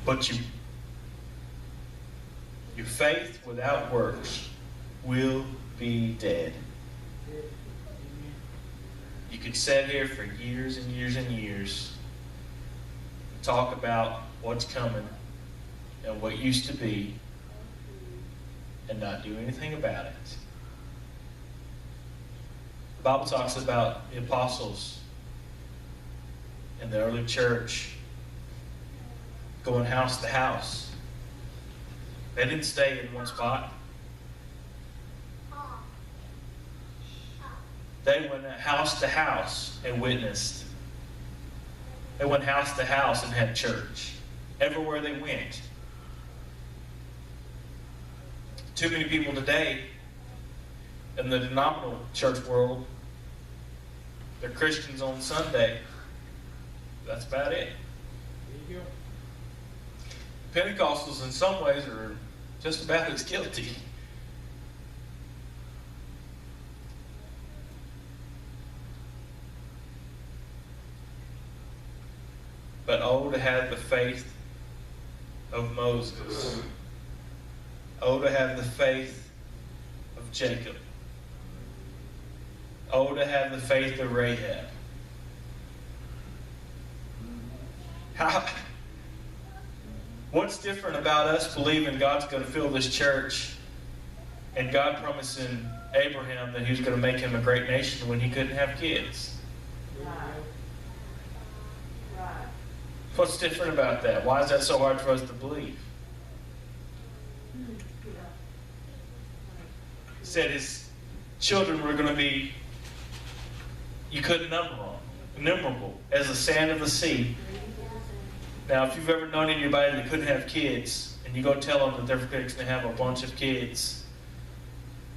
But your faith without works will be dead. You could sit here for years and years and years and talk about what's coming and what used to be and not do anything about it. The Bible talks about the apostles in the early church going house to house. They didn't stay in one spot. They went house to house and witnessed. They went house to house and had church. Everywhere they went. Too many people today in the denominational church world, they're Christians on Sunday. That's about it. There you go. Pentecostals in some ways are just about as guilty. But oh, to have the faith of Moses. Oh, to have the faith of Jacob. Oh, to have the faith of Rahab. What's different about us believing God's going to fill this church and God promising Abraham that he was going to make him a great nation when he couldn't have kids? What's different about that? Why is that so hard for us to believe? He said his children were going to be, you couldn't number them, innumerable, as the sand of the sea. Now, if you've ever known anybody that couldn't have kids, and you go tell them that they're fixing to have a bunch of kids,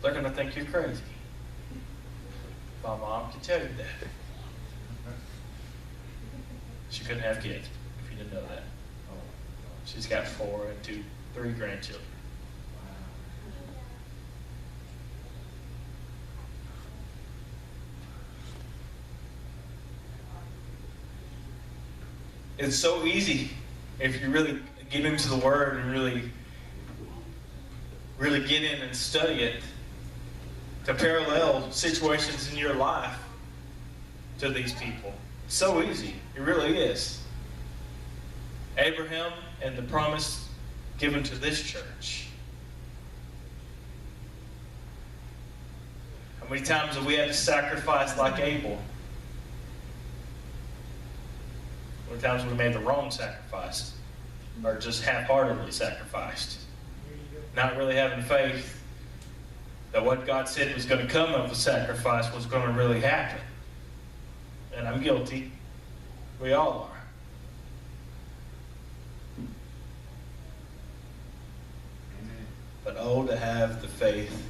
they're going to think you're crazy. My mom can tell you that. She couldn't have kids, if you didn't know that. She's got 4 and 3 grandchildren. It's so easy if you really get into the Word and really get in and study it to parallel situations in your life to these people. It's so easy. It really is. Abraham and the promise given to this church. How many times have we had to sacrifice like Abel? How many times have we made the wrong sacrifice? Or just half-heartedly sacrificed? Not really having faith that what God said was going to come of the sacrifice was going to really happen. And I'm guilty. We all are. But oh, to have the faith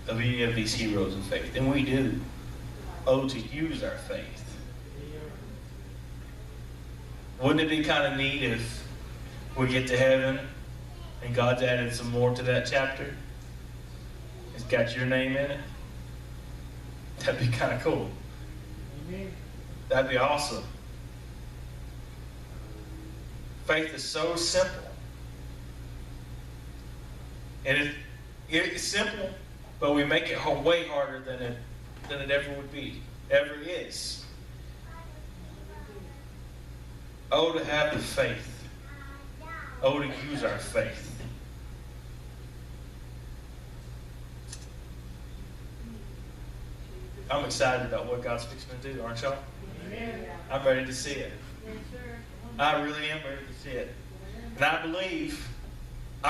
of any of these heroes of faith. And we do. Oh, to use our faith. Wouldn't it be kind of neat if we get to heaven and God's added some more to that chapter? It's got your name in it. That'd be kind of cool. That'd be awesome. Faith is so simple. And it's simple, but we make it way harder than it ever would be, ever is. Oh, to have the faith. Oh, to use our faith. I'm excited about what God's fixing to do, aren't y'all? I'm ready to see it. I really am ready to see it. And I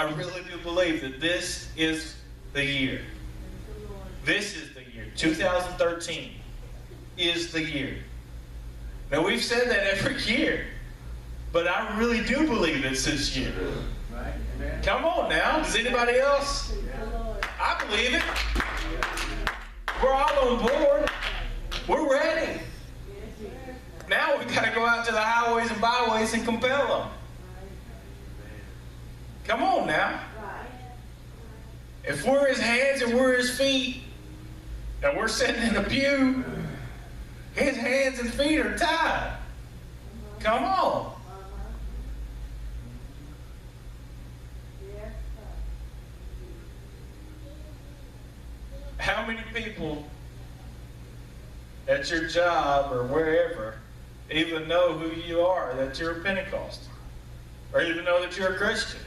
really do believe that this is the year. This is the year. 2013 is the year. Now, we've said that every year, but I really do believe it's this year. Come on now. Does anybody else? I believe it. We're all on board. We're ready. Now we've got to go out to the highways and byways and compel them. Come on now. If we're his hands and we're his feet, and we're sitting in a pew, his hands and feet are tied. Come on. How many people at your job or wherever even know who you are, that you're a Pentecostal, or even know that you're a Christian?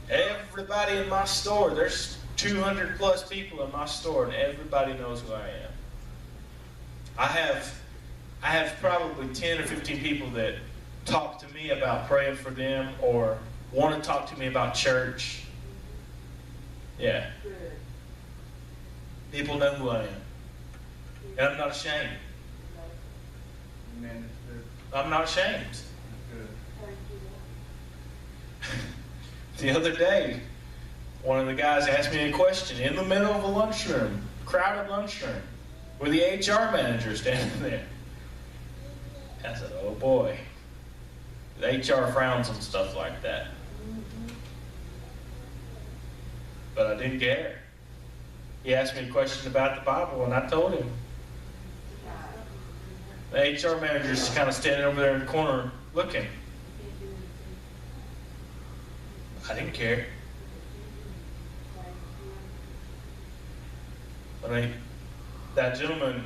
Everybody in my store, there's 200 plus people in my store, and everybody knows who I am. I have probably 10 or 15 people that talk to me about praying for them or want to talk to me about church. Yeah. People know who I am. And I'm not ashamed. Amen. I'm not ashamed. The other day, one of the guys asked me a question in the middle of a lunchroom, crowded lunchroom, with the HR manager standing there. I said, oh boy. The HR frowns on stuff like that. But I didn't care. He asked me a question about the Bible, and I told him. The HR manager is kind of standing over there in the corner looking. I didn't care. That gentleman,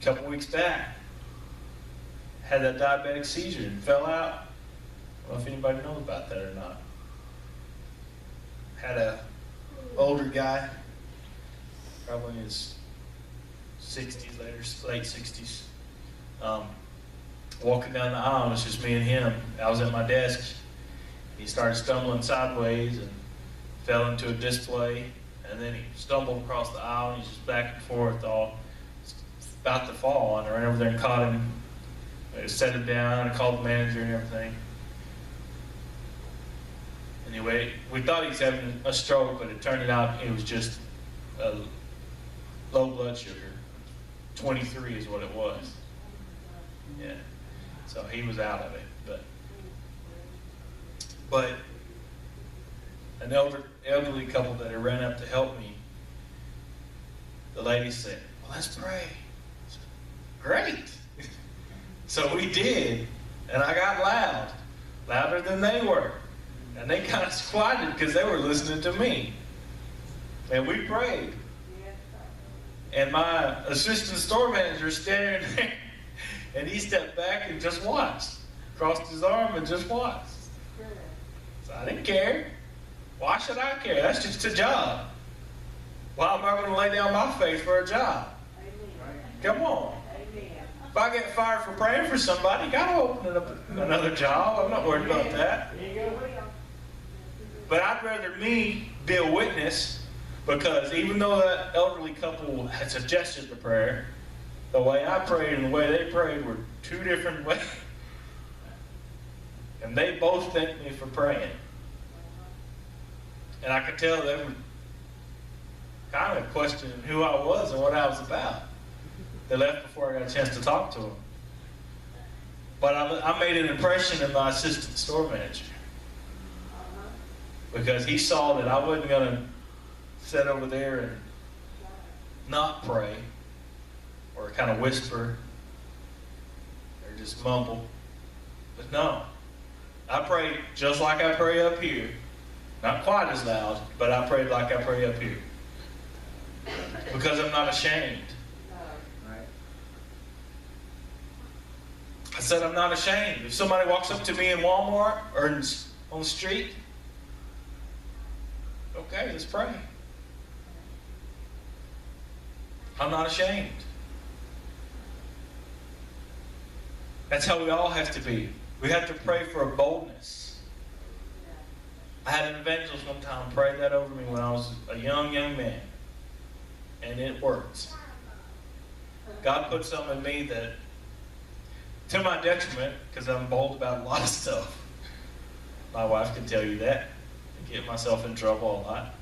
a couple weeks back, had that diabetic seizure and fell out. I don't know if anybody knows about that or not. Had a older guy, probably in his 60s, late 60s, walking down the aisle. It was just me and him. I was at my desk. He started stumbling sideways and fell into a display, and then he stumbled across the aisle, and he's just back and forth, all about to fall. And I ran over there and caught him. I set him down. I called the manager and everything. Anyway, we thought he was having a stroke, but it turned out it was just low blood sugar. 23 is what it was. Yeah. So he was out of it. But an elderly couple that had ran up to help me, the lady said, well, let's pray. I said, great. So we did, and I got loud, louder than they were. And they kind of squatted because they were listening to me. And we prayed. And my assistant store manager standing there, and he stepped back and just watched. Crossed his arm and just watched. So I didn't care. Why should I care? That's just a job. Why am I going to lay down my faith for a job? Come on. If I get fired for praying for somebody, I got to open up another job. I'm not worried about that. But I'd rather me be a witness, because even though that elderly couple had suggested the prayer, the way I prayed and the way they prayed were two different ways. And they both thanked me for praying. And I could tell they were kind of questioning who I was and what I was about. They left before I got a chance to talk to them. But I made an impression in my assistant store manager, because he saw that I wasn't going to sit over there and not pray or kind of whisper or just mumble. But no, I prayed just like I pray up here. Not quite as loud, but I prayed like I pray up here. Because I'm not ashamed. I said I'm not ashamed. If somebody walks up to me in Walmart or on the street, okay, let's pray. I'm not ashamed. That's how we all have to be. We have to pray for a boldness. I had an evangelist one time pray that over me when I was a young man. And it worked. God put something in me that, to my detriment, because I'm bold about a lot of stuff. My wife can tell you that. I get myself in trouble a lot.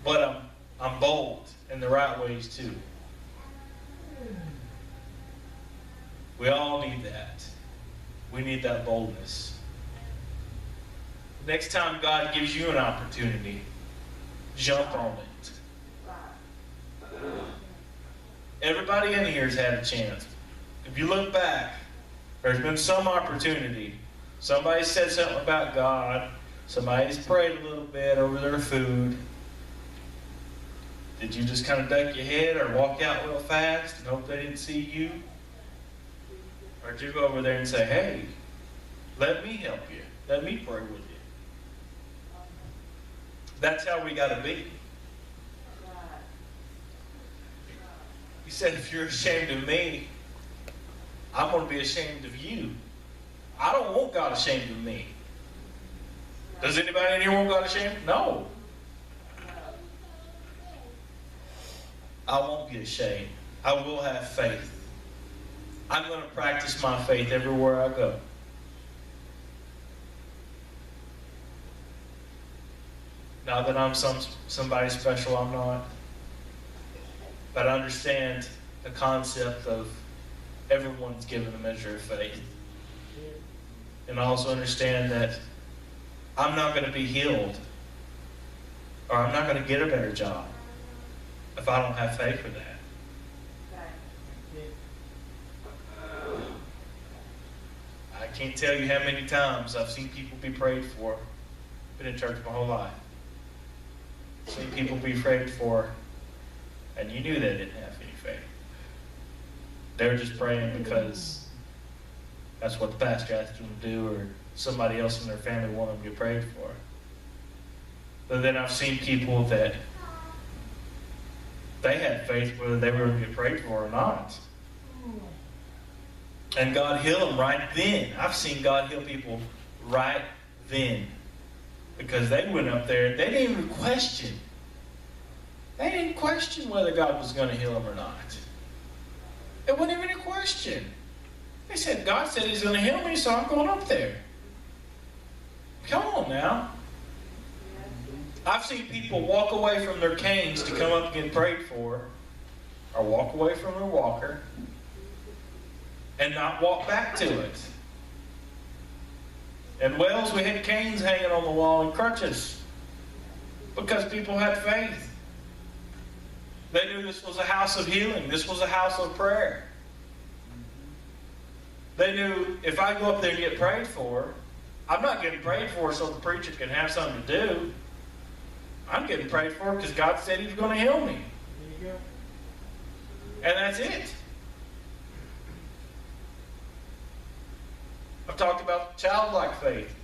But I'm bold in the right ways too. We all need that. We need that boldness. Next time God gives you an opportunity, jump on it. Everybody in here has had a chance. If you look back, there's been some opportunity. Somebody said something about God, Somebody's prayed a little bit over their food. Did you just kind of duck your head or walk out real fast and hope they didn't see you? Or did you go over there and say, hey, let me help you. Let me pray with you. That's how we got to be. He said, if you're ashamed of me, I'm going to be ashamed of you. I don't want God ashamed of me. Does anybody in here want God ashamed? No. I won't be ashamed. I will have faith. I'm going to practice my faith everywhere I go. Not that I'm somebody special, I'm not. But I understand the concept of everyone's given a measure of faith. And I also understand that I'm not going to be healed, or I'm not going to get a better job if I don't have faith for that. I can't tell you how many times I've seen people be prayed for. Been in church my whole life. Seen people be prayed for, and you knew they didn't have any faith. They were just praying because that's what the pastor asked them to do, or somebody else in their family wanted them to get prayed for. But then I've seen people that they had faith whether they were going to get prayed for or not. And God healed them right then. I've seen God heal people right then. Because they went up there, they didn't even question. They didn't question whether God was going to heal them or not. It wasn't even a question. They said, God said He's going to heal me, so I'm going up there. Come on now. I've seen people walk away from their canes to come up and get prayed for, or walk away from their walker, and not walk back to it. In Wales, we had canes hanging on the wall and crutches because people had faith. They knew this was a house of healing. This was a house of prayer. They knew if I go up there and get prayed for, I'm not getting prayed for so the preacher can have something to do. I'm getting prayed for because God said He was going to heal me. There you go. And that's it. I've talked about childlike faith.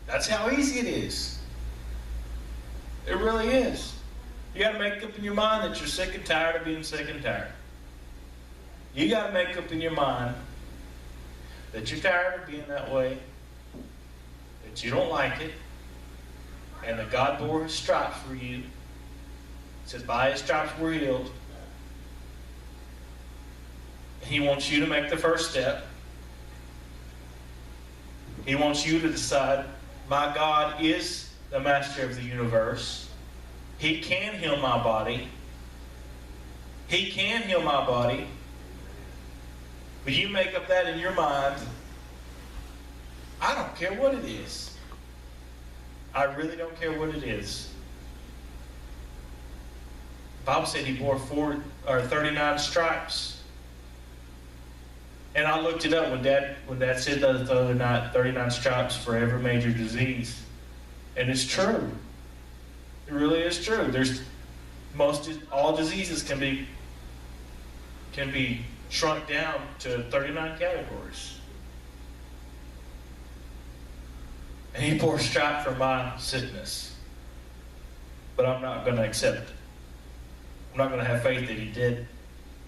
That's how easy it is. It really is. You got to make up in your mind that you're sick and tired of being sick and tired. You got to make up in your mind that you're tired of being that way, that you don't like it, and that God bore His stripes for you. It says, by His stripes we're healed. He wants you to make the first step. He wants you to decide, my God is the master of the universe. He can heal my body. He can heal my body. But you make up that in your mind, I don't care what it is. I really don't care what it is. The Bible said He bore 39 stripes. And I looked it up when Dad said that the other night, 39 stripes for every major disease. And it's true. It really is true. All diseases can be shrunk down to 39 categories. And He bore a stripe for my sickness. But I'm not going to accept it. I'm not going to have faith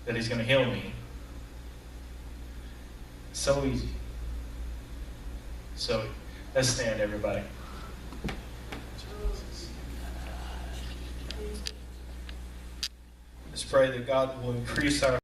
that He's going to heal me. So easy. So, let's stand, everybody. Let's pray that God will increase our